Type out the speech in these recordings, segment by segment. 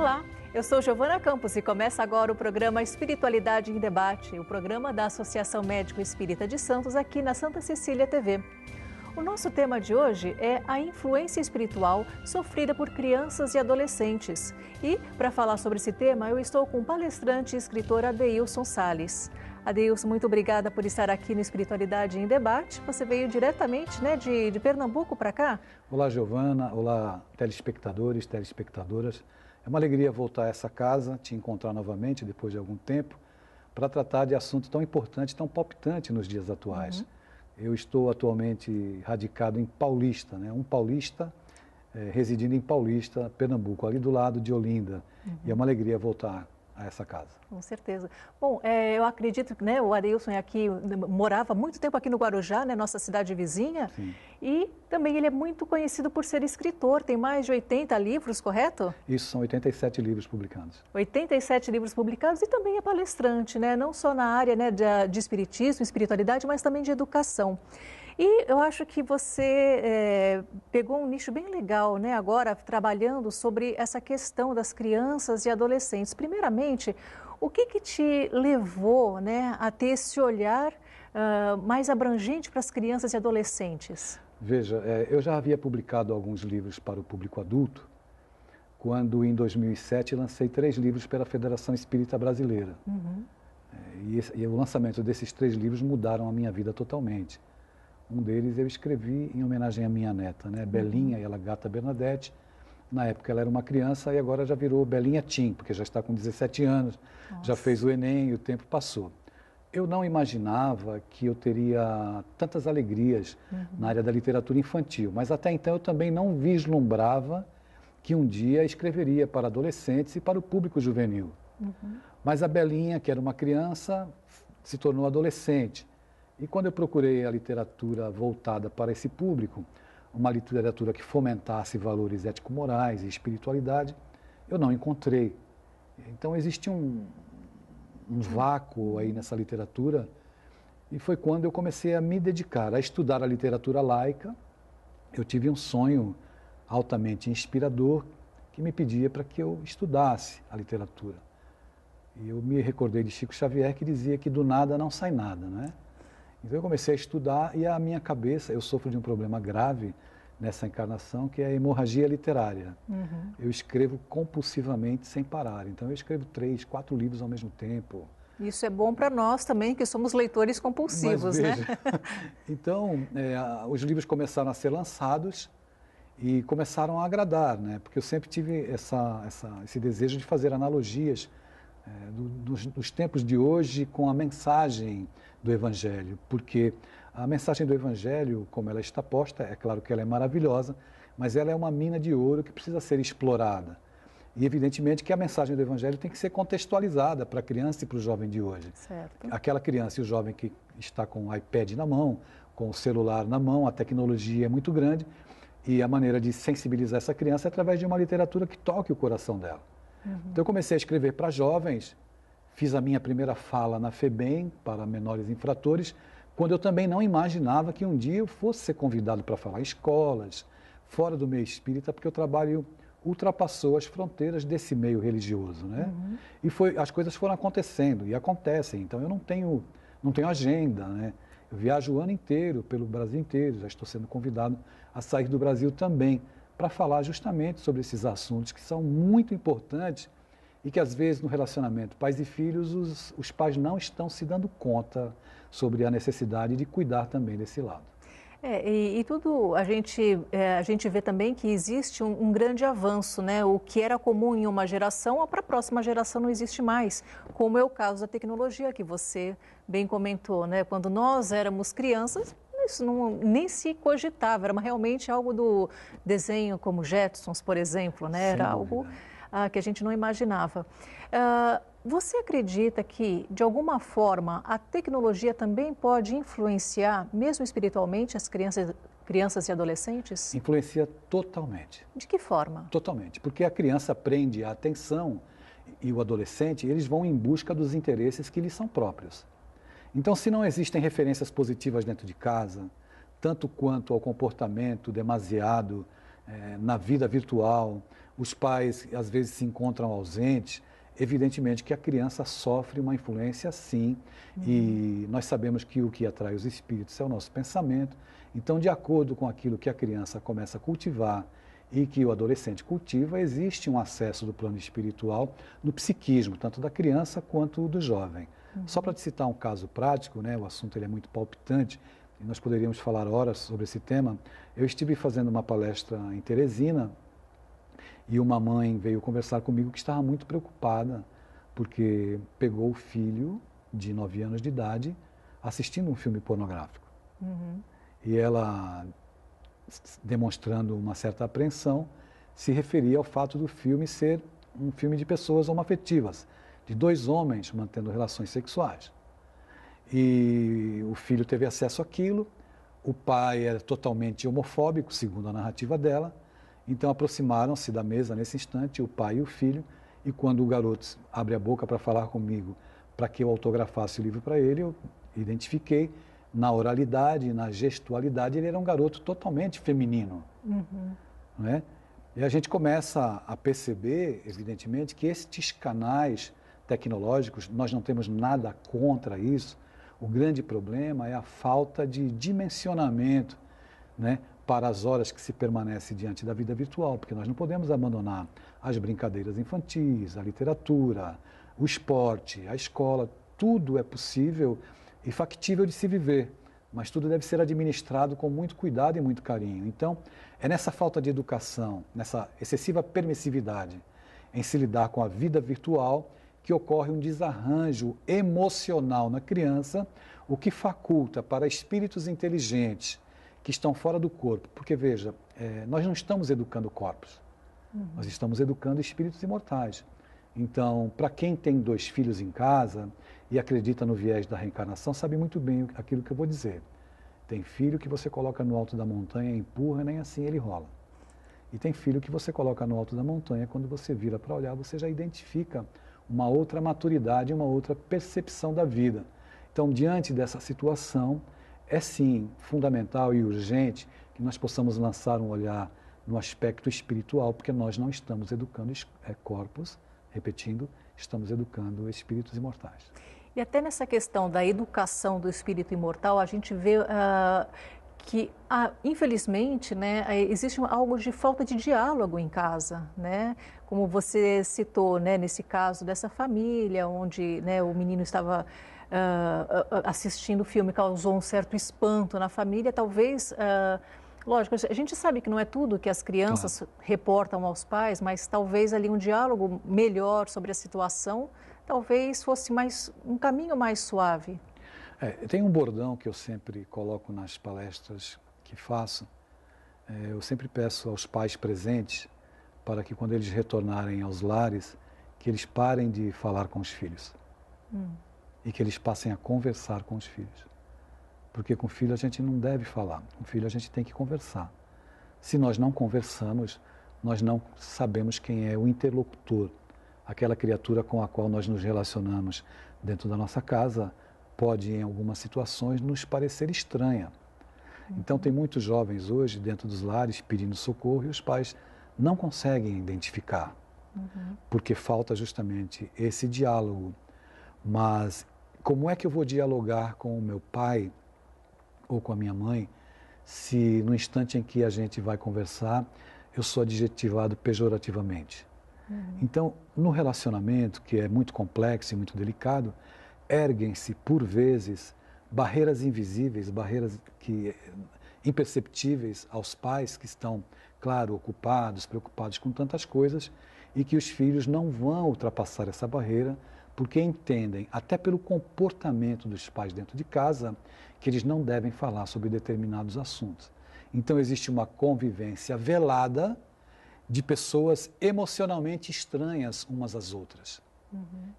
Olá, eu sou Giovana Campos e começa agora o programa Espiritualidade em Debate, o programa da Associação Médico Espírita de Santos aqui na Santa Cecília TV. O nosso tema de hoje é a influência espiritual sofrida por crianças e adolescentes. E, para falar sobre esse tema, eu estou com o palestrante e escritor Adeilson Salles. Adeilson, muito obrigada por estar aqui no Espiritualidade em Debate. Você veio diretamente de Pernambuco para cá? Olá, Giovana. Olá, telespectadores, telespectadoras. É uma alegria voltar a essa casa, te encontrar novamente depois de algum tempo, para tratar de assunto tão importante, tão palpitante nos dias atuais. Eu estou atualmente radicado em Paulista, um paulista residindo em Paulista, Pernambuco, ali do lado de Olinda. E é uma alegria voltar a essa casa. Com certeza. Bom, eu acredito que o Adeilson aqui morava muito tempo aqui no Guarujá, nossa cidade vizinha. Sim. E também ele é muito conhecido por ser escritor, tem mais de 80 livros, correto? Isso, são 87 livros publicados. 87 livros publicados e também é palestrante, não só na área de espiritismo, espiritualidade, mas também de educação. E eu acho que você pegou um nicho bem legal, agora trabalhando sobre essa questão das crianças e adolescentes. Primeiramente, o que te levou a ter esse olhar mais abrangente para as crianças e adolescentes? Veja, eu já havia publicado alguns livros para o público adulto, quando em 2007 lancei 3 livros pela Federação Espírita Brasileira. E o lançamento desses 3 livros mudaram a minha vida totalmente. Um deles eu escrevi em homenagem à minha neta, Belinha, ela gata Bernadette. Na época ela era uma criança e agora já virou Belinha Tim, porque já está com 17 anos, já fez o Enem e o tempo passou. Eu não imaginava que eu teria tantas alegrias na área da literatura infantil, mas até então eu também não vislumbrava que um dia escreveria para adolescentes e para o público juvenil. Mas a Belinha, que era uma criança, se tornou adolescente. E quando eu procurei a literatura voltada para esse público, uma literatura que fomentasse valores ético-morais e espiritualidade, eu não encontrei. Então existe um vácuo aí nessa literatura, e foi quando eu comecei a me dedicar a estudar a literatura laica. Eu tive um sonho altamente inspirador que me pedia para que eu estudasse a literatura. E eu me recordei de Chico Xavier, que dizia que do nada não sai nada, Então eu comecei a estudar e a minha cabeça, eu sofro de um problema grave nessa encarnação, que é a hemorragia literária. Eu escrevo compulsivamente sem parar, então eu escrevo 3, 4 livros ao mesmo tempo. Isso é bom para nós também, que somos leitores compulsivos, Mas veja, Então, os livros começaram a ser lançados e começaram a agradar, porque eu sempre tive esse desejo de fazer analogias dos tempos de hoje com a mensagem do Evangelho, porque a mensagem do Evangelho, como ela está posta, é claro que ela é maravilhosa, mas ela é uma mina de ouro que precisa ser explorada. E evidentemente que a mensagem do Evangelho tem que ser contextualizada para a criança e para o jovem de hoje. Certo. Aquela criança e o jovem que está com o iPad na mão, com o celular na mão, a tecnologia é muito grande, e a maneira de sensibilizar essa criança é através de uma literatura que toque o coração dela. Então eu comecei a escrever para jovens, fiz a minha primeira fala na FEBEM para menores infratores, quando eu também não imaginava que um dia eu fosse ser convidado para falar em escolas, fora do meio espírita, porque o trabalho ultrapassou as fronteiras desse meio religioso, E as coisas foram acontecendo e acontecem. Então eu não tenho agenda, Eu viajo o ano inteiro pelo Brasil inteiro, já estou sendo convidado a sair do Brasil também, para falar justamente sobre esses assuntos que são muito importantes e que às vezes no relacionamento pais e filhos os pais não estão se dando conta sobre a necessidade de cuidar também desse lado. E tudo a gente vê também que existe um grande avanço, O que era comum em uma geração, para a próxima geração não existe mais, como é o caso da tecnologia que você bem comentou, Quando nós éramos crianças, isso nem se cogitava, era realmente algo do desenho como Jetsons, por exemplo, Era algo que a gente não imaginava. Você acredita que, de alguma forma, a tecnologia também pode influenciar, mesmo espiritualmente, as crianças e adolescentes? Influencia totalmente. De que forma? Totalmente, porque a criança prende a atenção e o adolescente, eles vão em busca dos interesses que lhes são próprios. Então, se não existem referências positivas dentro de casa, tanto quanto ao comportamento demasiado na vida virtual, os pais às vezes se encontram ausentes, evidentemente que a criança sofre uma influência sim, e nós sabemos que o que atrai os espíritos é o nosso pensamento. Então, de acordo com aquilo que a criança começa a cultivar e que o adolescente cultiva, existe um acesso do plano espiritual no psiquismo, tanto da criança quanto do jovem. Só para te citar um caso prático, né, o assunto ele é muito palpitante, e nós poderíamos falar horas sobre esse tema. Eu estive fazendo uma palestra em Teresina, e uma mãe veio conversar comigo que estava muito preocupada, porque pegou o filho de 9 anos de idade assistindo um filme pornográfico. E ela, demonstrando uma certa apreensão, se referia ao fato do filme ser um filme de pessoas homoafetivas, de 2 homens mantendo relações sexuais. E o filho teve acesso àquilo, o pai era totalmente homofóbico, segundo a narrativa dela. Então aproximaram-se da mesa nesse instante, o pai e o filho, e quando o garoto abre a boca para falar comigo, para que eu autografasse o livro para ele, eu identifiquei na oralidade, na gestualidade, ele era um garoto totalmente feminino. Não é? E a gente começa a perceber, evidentemente, que estes canais tecnológicos, nós não temos nada contra isso, o grande problema é a falta de dimensionamento, né, para as horas que se permanece diante da vida virtual, porque nós não podemos abandonar as brincadeiras infantis, a literatura, o esporte, a escola, tudo é possível e factível de se viver, mas tudo deve ser administrado com muito cuidado e muito carinho. Então, é nessa falta de educação, nessa excessiva permissividade em se lidar com a vida virtual que ocorre um desarranjo emocional na criança, o que faculta para espíritos inteligentes que estão fora do corpo, porque veja, nós não estamos educando corpos, nós estamos educando espíritos imortais. Então, para quem tem 2 filhos em casa e acredita no viés da reencarnação, sabe muito bem aquilo que eu vou dizer. Tem filho que você coloca no alto da montanha, empurra, nem assim ele rola. E tem filho que você coloca no alto da montanha, quando você vira para olhar, você já identifica uma outra maturidade, uma outra percepção da vida. Então, diante dessa situação, é sim fundamental e urgente que nós possamos lançar um olhar no aspecto espiritual, porque nós não estamos educando corpos, repetindo, estamos educando espíritos imortais. E até nessa questão da educação do espírito imortal, a gente vê que, infelizmente, né, existe algo de falta de diálogo em casa, né? Como você citou, né, nesse caso dessa família, onde, né, o menino estava assistindo o filme, causou um certo espanto na família, talvez... Lógico, a gente sabe que não é tudo que as crianças reportam aos pais, mas talvez ali um diálogo melhor sobre a situação, talvez fosse um caminho mais suave. Tem um bordão que eu sempre coloco nas palestras que faço. Eu sempre peço aos pais presentes para que quando eles retornarem aos lares, que eles parem de falar com os filhos e que eles passem a conversar com os filhos. Porque com o filho a gente não deve falar, com o filho a gente tem que conversar. Se nós não conversamos, nós não sabemos quem é o interlocutor. Aquela criatura com a qual nós nos relacionamos dentro da nossa casa pode, em algumas situações, nos parecer estranha. Então, tem muitos jovens hoje dentro dos lares pedindo socorro e os pais não conseguem identificar, porque falta justamente esse diálogo. Mas como é que eu vou dialogar com o meu pai ou com a minha mãe, se no instante em que a gente vai conversar, eu sou adjetivado pejorativamente? Então, no relacionamento, que é muito complexo e muito delicado, erguem-se, por vezes, barreiras invisíveis, barreiras imperceptíveis aos pais que estão, claro, ocupados, preocupados com tantas coisas, e que os filhos não vão ultrapassar essa barreira, porque entendem, até pelo comportamento dos pais dentro de casa, que eles não devem falar sobre determinados assuntos. Então, existe uma convivência velada de pessoas emocionalmente estranhas umas às outras.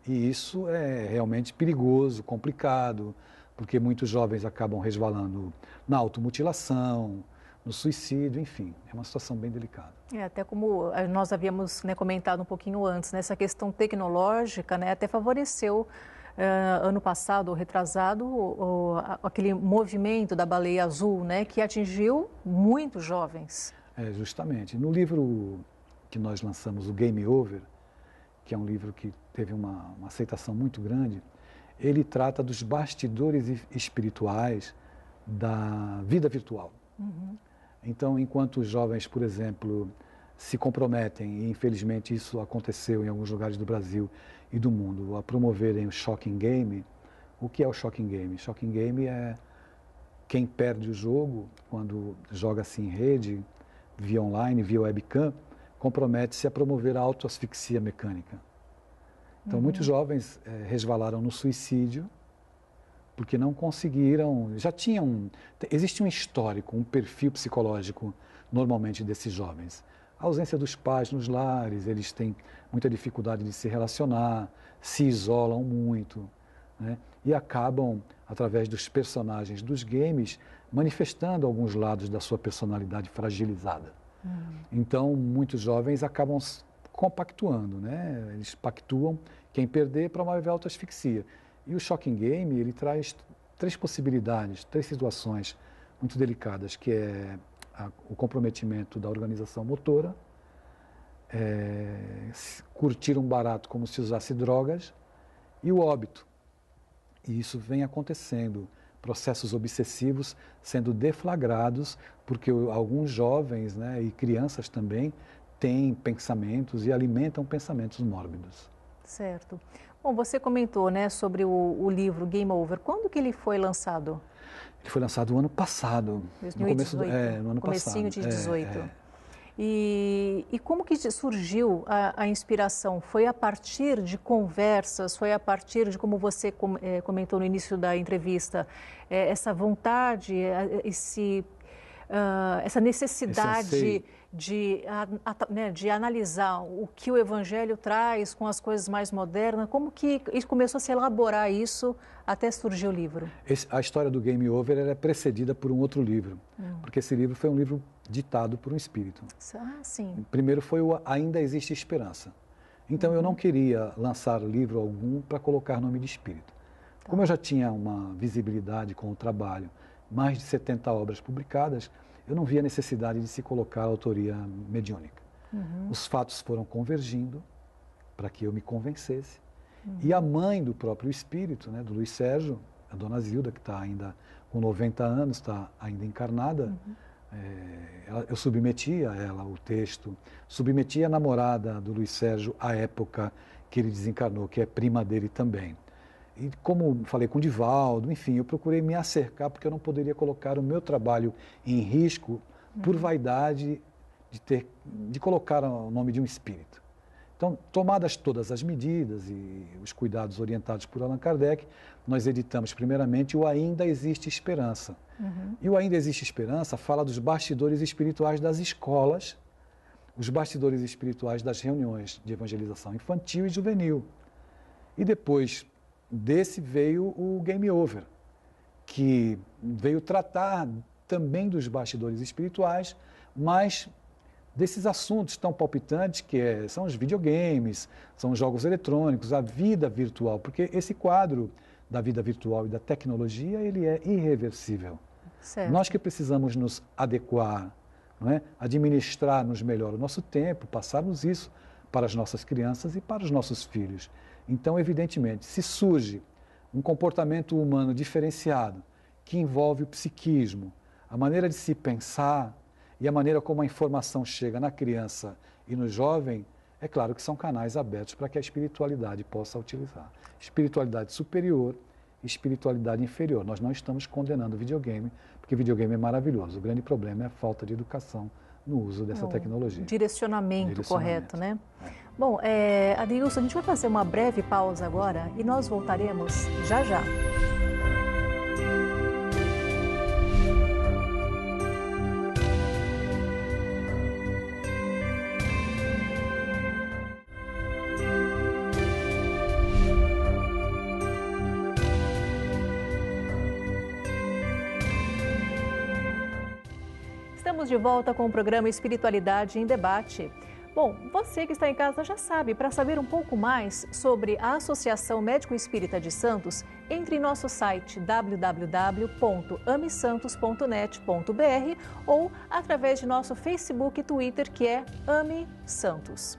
E isso é realmente perigoso, complicado, porque muitos jovens acabam resvalando na automutilação, no suicídio, enfim, é uma situação bem delicada. Até como nós havíamos, né, comentado um pouquinho antes, né, essa questão tecnológica, né, até favoreceu ano passado, ou retrasado, aquele movimento da baleia azul, né, que atingiu muitos jovens. Justamente. No livro que nós lançamos, o Game Over, que é um livro que teve uma aceitação muito grande, ele trata dos bastidores espirituais da vida virtual. Uhum. Então, enquanto os jovens, por exemplo, se comprometem, e infelizmente isso aconteceu em alguns lugares do Brasil e do mundo, a promoverem o Shocking Game. O que é o Shocking Game? Shocking Game é quem perde o jogo, quando joga-se em rede, via online, via webcam, compromete-se a promover a autoasfixia mecânica. Então, muitos jovens resvalaram no suicídio, porque não conseguiram, existe um histórico, um perfil psicológico, normalmente, desses jovens. A ausência dos pais nos lares, eles têm muita dificuldade de se relacionar, se isolam muito, né? E acabam, através dos personagens dos games, manifestando alguns lados da sua personalidade fragilizada. Então, muitos jovens acabam compactuando, né? Eles pactuam, quem perder promove a autoasfixia. E o Shocking Game, ele traz 3 possibilidades, 3 situações muito delicadas, que é o comprometimento da organização motora, curtir um barato como se usasse drogas, e o óbito. E isso vem acontecendo, processos obsessivos sendo deflagrados, porque alguns jovens, né, e crianças também têm pensamentos e alimentam pensamentos mórbidos. Certo. Bom, você comentou, né, sobre o livro Game Over. Quando que ele foi lançado? Ele foi lançado no ano passado. 2018? No ano comecinho passado. De 18. E como que surgiu a inspiração? Foi a partir de conversas, foi a partir de, como você comentou no início da entrevista, essa vontade, essa necessidade de analisar o que o Evangelho traz com as coisas mais modernas? Como que começou a se elaborar isso até surgir o livro? A história do Game Over é precedida por um outro livro, porque esse livro foi um livro ditado por um espírito. Ah, sim. Primeiro foi o Ainda Existe Esperança. Então eu não queria lançar livro algum para colocar nome de espírito. Como eu já tinha uma visibilidade com o trabalho, mais de 70 obras publicadas, eu não via necessidade de se colocar a autoria mediúnica. Os fatos foram convergindo para que eu me convencesse. E a mãe do próprio espírito, né, do Luiz Sérgio, a dona Zilda, que está ainda com 90 anos, está ainda encarnada, eu submetia a ela o texto, submetia a namorada do Luiz Sérgio à época que ele desencarnou, que é prima dele também. E como falei com o Divaldo, enfim, eu procurei me acercar, porque eu não poderia colocar o meu trabalho em risco por vaidade de colocar o nome de um espírito. Então, tomadas todas as medidas e os cuidados orientados por Allan Kardec, nós editamos primeiramente o Ainda Existe Esperança. E o Ainda Existe Esperança fala dos bastidores espirituais das escolas, os bastidores espirituais das reuniões de evangelização infantil e juvenil. E depois desse veio o Game Over, que veio tratar também dos bastidores espirituais, mas desses assuntos tão palpitantes que são os videogames, são os jogos eletrônicos, a vida virtual, porque esse quadro da vida virtual e da tecnologia, ele é irreversível. Certo. Nós que precisamos nos adequar, não é? Administrarmos melhor o nosso tempo, passarmos isso para as nossas crianças e para os nossos filhos. Então, evidentemente, se surge um comportamento humano diferenciado, que envolve o psiquismo, a maneira de se pensar e a maneira como a informação chega na criança e no jovem, é claro que são canais abertos para que a espiritualidade possa utilizar. Espiritualidade superior e espiritualidade inferior. Nós não estamos condenando o videogame, porque videogame é maravilhoso. O grande problema é a falta de educação no uso dessa tecnologia. Direcionamento correto, né? Bom, Adilson, a gente vai fazer uma breve pausa agora e nós voltaremos já já. Estamos de volta com o programa Espiritualidade em Debate. Bom, você que está em casa já sabe, para saber um pouco mais sobre a Associação Médico Espírita de Santos, entre em nosso site www.amesantos.net.br ou através de nosso Facebook e Twitter, que é Ame Santos.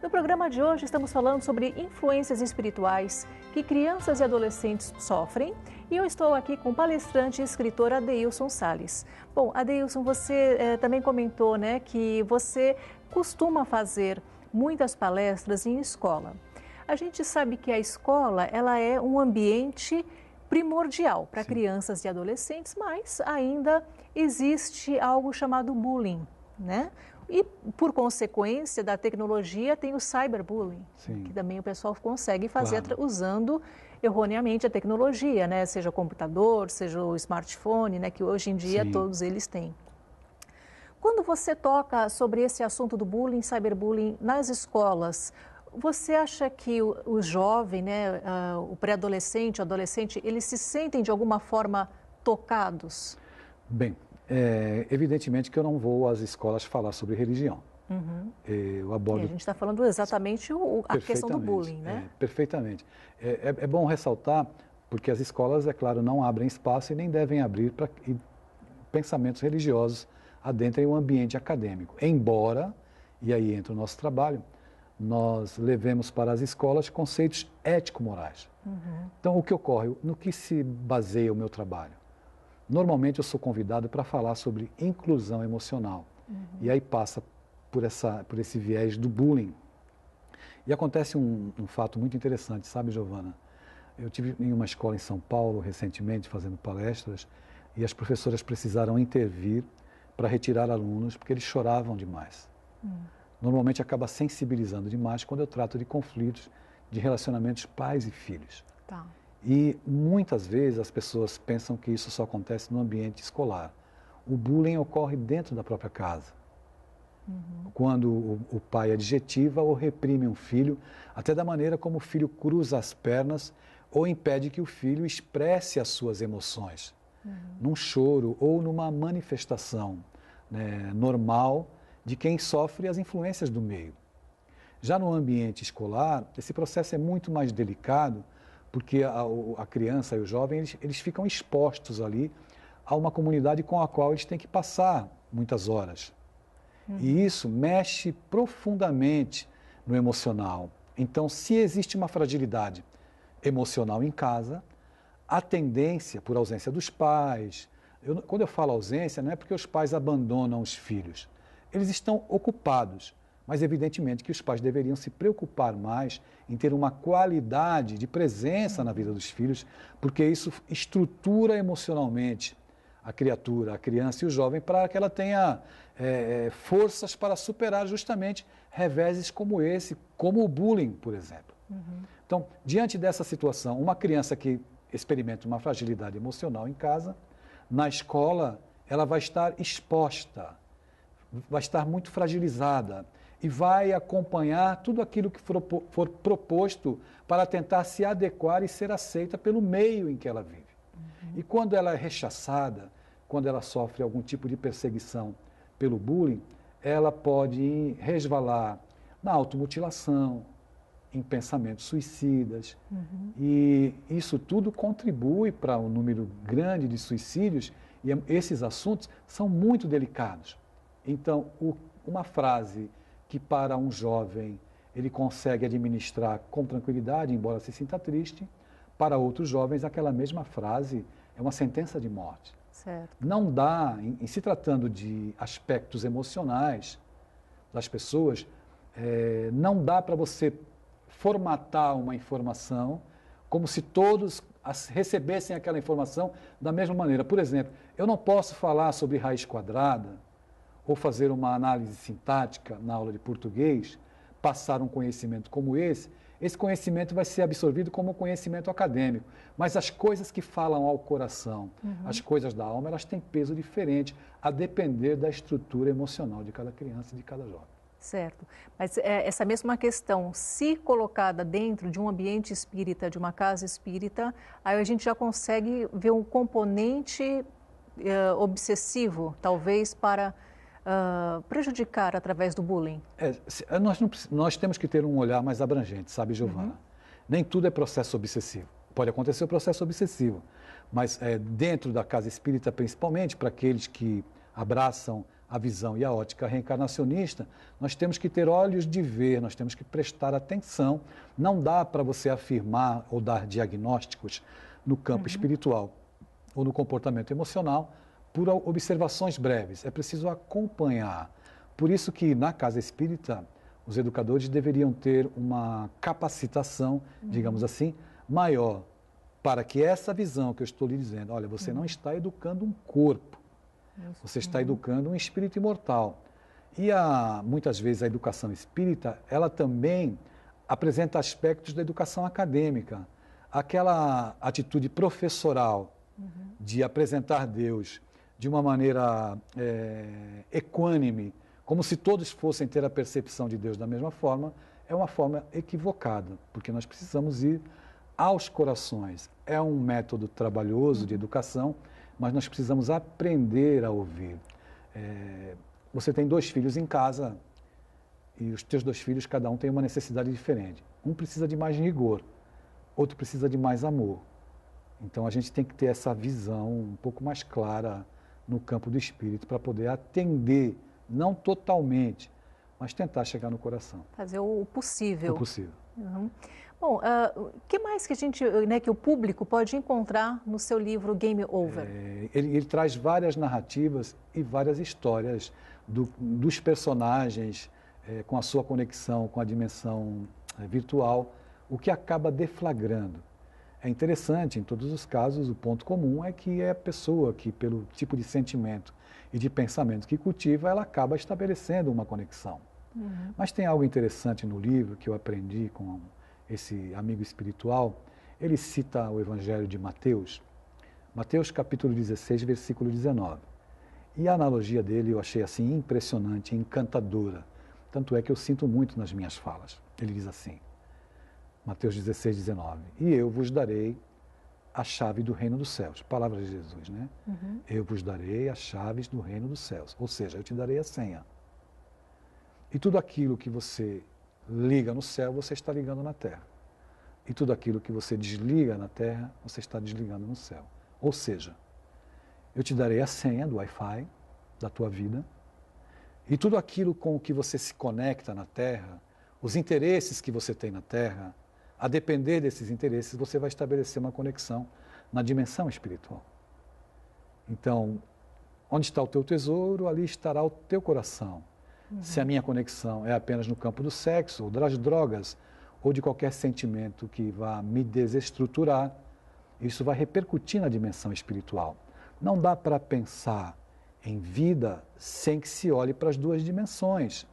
No programa de hoje estamos falando sobre influências espirituais que crianças e adolescentes sofrem e eu estou aqui com o palestrante e escritor Adeilson Salles. Bom, Adeilson, você também comentou, né, que você costuma fazer muitas palestras em escola. A gente sabe que a escola ela é um ambiente primordial para crianças e adolescentes, mas ainda existe algo chamado bullying, né? E, por consequência da tecnologia, tem o cyberbullying, que também o pessoal consegue fazer usando erroneamente a tecnologia, né? Seja o computador, seja o smartphone, né? Que hoje em dia todos eles têm. Quando você toca sobre esse assunto do bullying, cyberbullying nas escolas, você acha que o jovem, né, o pré-adolescente, o adolescente, eles se sentem de alguma forma tocados? Bem, evidentemente que eu não vou às escolas falar sobre religião. Eu abordo... a gente está falando exatamente a questão do bullying, né? Perfeitamente. É bom ressaltar, porque as escolas, é claro, não abrem espaço e nem devem abrir para que pensamentos religiosos adentrem o ambiente acadêmico. Embora, e aí entra o nosso trabalho, nós levemos para as escolas conceitos ético-morais. Então, o que ocorre? No que se baseia o meu trabalho? Normalmente eu sou convidado para falar sobre inclusão emocional. E aí passa por esse viés do bullying. E acontece um fato muito interessante, sabe, Giovana? Eu tive em uma escola em São Paulo recentemente fazendo palestras e as professoras precisaram intervir para retirar alunos porque eles choravam demais. Normalmente acaba sensibilizando demais quando eu trato de conflitos de relacionamentos pais e filhos. E muitas vezes as pessoas pensam que isso só acontece no ambiente escolar. O bullying ocorre dentro da própria casa. Quando o pai adjetiva ou reprime um filho, até da maneira como o filho cruza as pernas ou impede que o filho expresse as suas emoções. Num choro ou numa manifestação, né, normal de quem sofre as influências do meio. Já no ambiente escolar, esse processo é muito mais delicado, porque a criança e o jovem, eles ficam expostos ali a uma comunidade com a qual eles têm que passar muitas horas. E isso mexe profundamente no emocional. Então, se existe uma fragilidade emocional em casa, a tendência, por ausência dos pais, quando eu falo ausência, não é porque os pais abandonam os filhos. Eles estão ocupados, mas evidentemente que os pais deveriam se preocupar mais em ter uma qualidade de presença na vida dos filhos, porque isso estrutura emocionalmente a criatura, a criança e o jovem para que ela tenha forças para superar justamente reveses como esse, como o bullying, por exemplo. Então, diante dessa situação, uma criança que experimenta uma fragilidade emocional em casa, na escola, ela vai estar exposta, vai estar muito fragilizada e vai acompanhar tudo aquilo que for proposto para tentar se adequar e ser aceita pelo meio em que ela vive. E quando ela é rechaçada, quando ela sofre algum tipo de perseguição pelo bullying, ela pode resvalar na automutilação, em pensamentos suicidas. E isso tudo contribui para um número grande de suicídios e esses assuntos são muito delicados. Então, uma frase que para um jovem ele consegue administrar com tranquilidade, embora se sinta triste, para outros jovens aquela mesma frase é uma sentença de morte. Certo. Não dá, em se tratando de aspectos emocionais das pessoas, não dá para você formatar uma informação como se todos recebessem aquela informação da mesma maneira. Por exemplo, eu não posso falar sobre raiz quadrada ou fazer uma análise sintática na aula de português, passar um conhecimento como esse conhecimento vai ser absorvido como conhecimento acadêmico. Mas as coisas que falam ao coração, as coisas da alma, elas têm peso diferente, a depender da estrutura emocional de cada criança e de cada jovem. Certo. Mas essa mesma questão, se colocada dentro de um ambiente espírita, de uma casa espírita, aí a gente já consegue ver um componente obsessivo, talvez, para prejudicar através do bullying? Nós temos que ter um olhar mais abrangente, sabe, Giovana? Nem tudo é processo obsessivo. Pode acontecer o processo obsessivo, mas dentro da casa espírita, principalmente para aqueles que abraçam a visão e a ótica reencarnacionista, nós temos que ter olhos de ver, nós temos que prestar atenção. Não dá para você afirmar ou dar diagnósticos no campo espiritual ou no comportamento emocional por observações breves. É preciso acompanhar. Por isso que na casa espírita, os educadores deveriam ter uma capacitação, digamos assim, maior, para que essa visão que eu estou lhe dizendo, olha, você não está educando um corpo, você está educando um espírito imortal. E muitas vezes a educação espírita, ela também apresenta aspectos da educação acadêmica. Aquela atitude professoral de apresentar Deus de uma maneira equânime, como se todos fossem ter a percepção de Deus da mesma forma, é uma forma equivocada, porque nós precisamos ir aos corações. É um método trabalhoso de educação, mas nós precisamos aprender a ouvir. Você tem 2 filhos em casa e os teus 2 filhos, cada um tem uma necessidade diferente. Um precisa de mais rigor, outro precisa de mais amor. Então a gente tem que ter essa visão um pouco mais clara no campo do espírito para poder atender, não totalmente, mas tentar chegar no coração. Fazer o possível. O possível. Bom, o que mais que que o público pode encontrar no seu livro Game Over? Ele traz várias narrativas e várias histórias dos personagens com a sua conexão com a dimensão virtual, o que acaba deflagrando. É interessante, em todos os casos, o ponto comum é que é a pessoa que, pelo tipo de sentimento e de pensamento que cultiva, ela acaba estabelecendo uma conexão. Mas tem algo interessante no livro que eu aprendi com esse amigo espiritual. Ele cita o Evangelho de Mateus, Mateus capítulo 16, versículo 19. E a analogia dele eu achei assim impressionante, encantadora. Tanto é que eu sinto muito nas minhas falas. Ele diz assim, Mateus 16, 19. E eu vos darei a chave do reino dos céus. Palavras de Jesus, né? Eu vos darei as chaves do reino dos céus. Ou seja, eu te darei a senha. E tudo aquilo que você liga no céu, você está ligando na terra. E tudo aquilo que você desliga na terra, você está desligando no céu. Ou seja, eu te darei a senha do Wi-Fi da tua vida. E tudo aquilo com o que você se conecta na terra, os interesses que você tem na terra, a depender desses interesses, você vai estabelecer uma conexão na dimensão espiritual. Então, onde está o teu tesouro, ali estará o teu coração. Se a minha conexão é apenas no campo do sexo, ou das drogas, ou de qualquer sentimento que vá me desestruturar, isso vai repercutir na dimensão espiritual. Não dá para pensar em vida sem que se olhe para as 2 dimensões,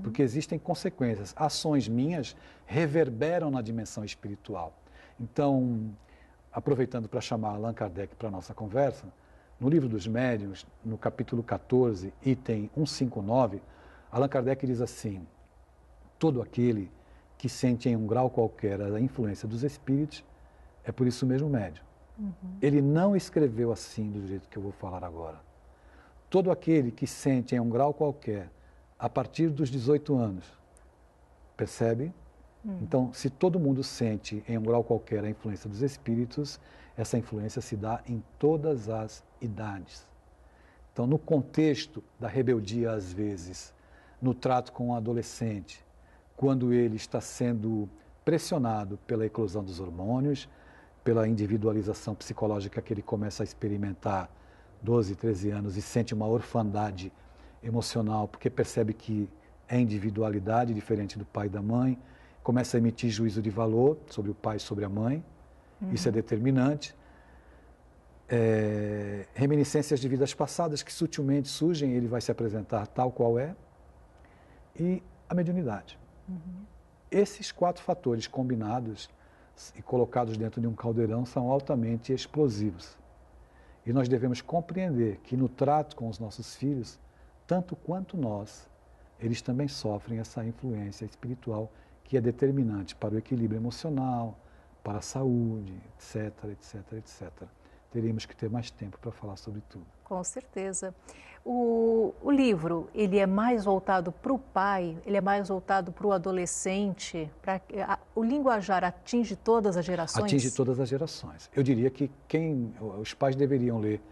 porque existem consequências. Ações minhas reverberam na dimensão espiritual. Então, aproveitando para chamar Allan Kardec para a nossa conversa, no Livro dos Médiuns, no capítulo 14, item 159, Allan Kardec diz assim, todo aquele que sente em um grau qualquer a influência dos espíritos, é por isso mesmo médium. Ele não escreveu assim do jeito que eu vou falar agora. Todo aquele que sente em um grau qualquer, a partir dos 18 anos, percebe? Então, se todo mundo sente em um grau qualquer a influência dos espíritos, essa influência se dá em todas as idades. Então, no contexto da rebeldia, às vezes, no trato com o adolescente, quando ele está sendo pressionado pela eclosão dos hormônios, pela individualização psicológica que ele começa a experimentar 12, 13 anos e sente uma orfandade emocional, porque percebe que é individualidade diferente do pai e da mãe, começa a emitir juízo de valor sobre o pai e sobre a mãe, isso é determinante. Reminiscências de vidas passadas que sutilmente surgem, ele vai se apresentar tal qual é, e a mediunidade. Esses 4 fatores combinados e colocados dentro de um caldeirão são altamente explosivos. E nós devemos compreender que no trato com os nossos filhos, tanto quanto nós, eles também sofrem essa influência espiritual que é determinante para o equilíbrio emocional, para a saúde, etc, etc, etc. teríamos que ter mais tempo para falar sobre tudo. Com certeza. O livro, ele é mais voltado para o pai, ele é mais voltado para o adolescente, o linguajar atinge todas as gerações? Atinge todas as gerações. Eu diria que os pais deveriam ler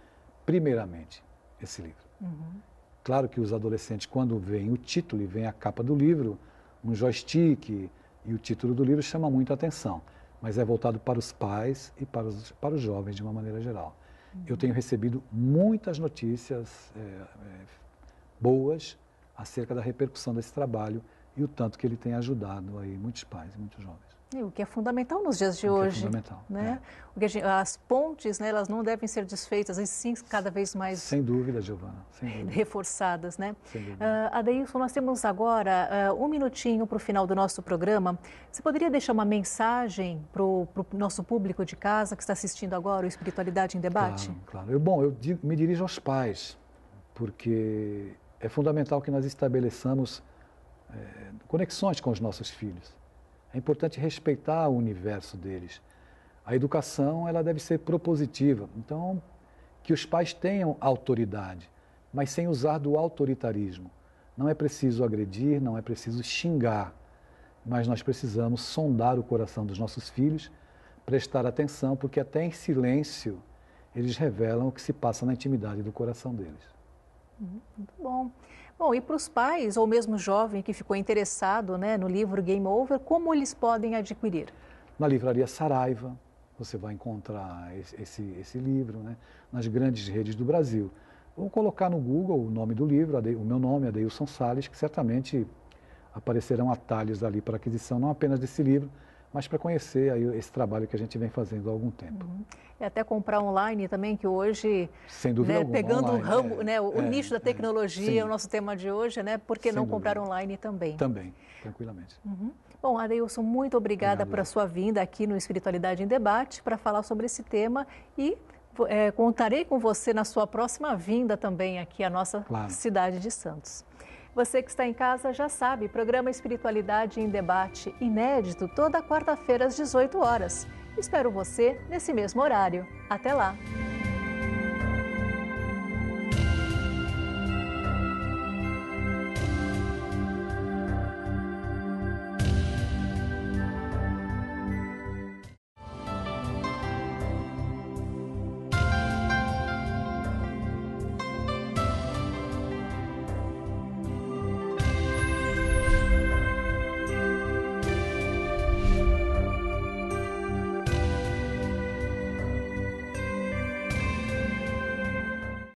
primeiramente esse livro. Uhum. Claro que os adolescentes, quando veem o título e veem a capa do livro, um joystick e o título do livro chama muito a atenção, mas é voltado para os pais e para os jovens de uma maneira geral. Eu tenho recebido muitas notícias boas acerca da repercussão desse trabalho e o tanto que ele tem ajudado aí muitos pais e muitos jovens. E o que é fundamental nos dias de hoje. É fundamental. Né? As pontes, né, elas não devem ser desfeitas, e sim cada vez mais... Sem dúvida, Giovana. Sem dúvida. Reforçadas, né? Sem dúvida. Adeilson, nós temos agora um minutinho para o final do nosso programa. Você poderia deixar uma mensagem para o nosso público de casa que está assistindo agora o Espiritualidade em Debate? Claro. Eu me dirijo aos pais, porque é fundamental que nós estabeleçamos conexões com os nossos filhos. É importante respeitar o universo deles. A educação, ela deve ser propositiva. Então, que os pais tenham autoridade, mas sem usar do autoritarismo. Não é preciso agredir, não é preciso xingar, mas nós precisamos sondar o coração dos nossos filhos, prestar atenção, porque até em silêncio eles revelam o que se passa na intimidade do coração deles. Muito bom. Bom, e para os pais ou mesmo jovem que ficou interessado, né, no livro Game Over, como eles podem adquirir? Na livraria Saraiva, você vai encontrar esse livro, né, nas grandes redes do Brasil. Vou colocar no Google o nome do livro, o meu nome, Adeilson Salles, que certamente aparecerão atalhos ali para aquisição, não apenas desse livro, mas para conhecer aí esse trabalho que a gente vem fazendo há algum tempo. E até comprar online também, que hoje, sem dúvida alguma, pegando online, o ramo, o nicho da tecnologia, o nosso tema de hoje, né? Por que não comprar online também? Também, tranquilamente. Bom, Adeilson, muito obrigada por a sua vinda aqui no Espiritualidade em Debate para falar sobre esse tema e contarei com você na sua próxima vinda também aqui à nossa cidade de Santos. Você que está em casa já sabe, programa Espiritualidade em Debate inédito toda quarta-feira às 18 horas. Espero você nesse mesmo horário. Até lá!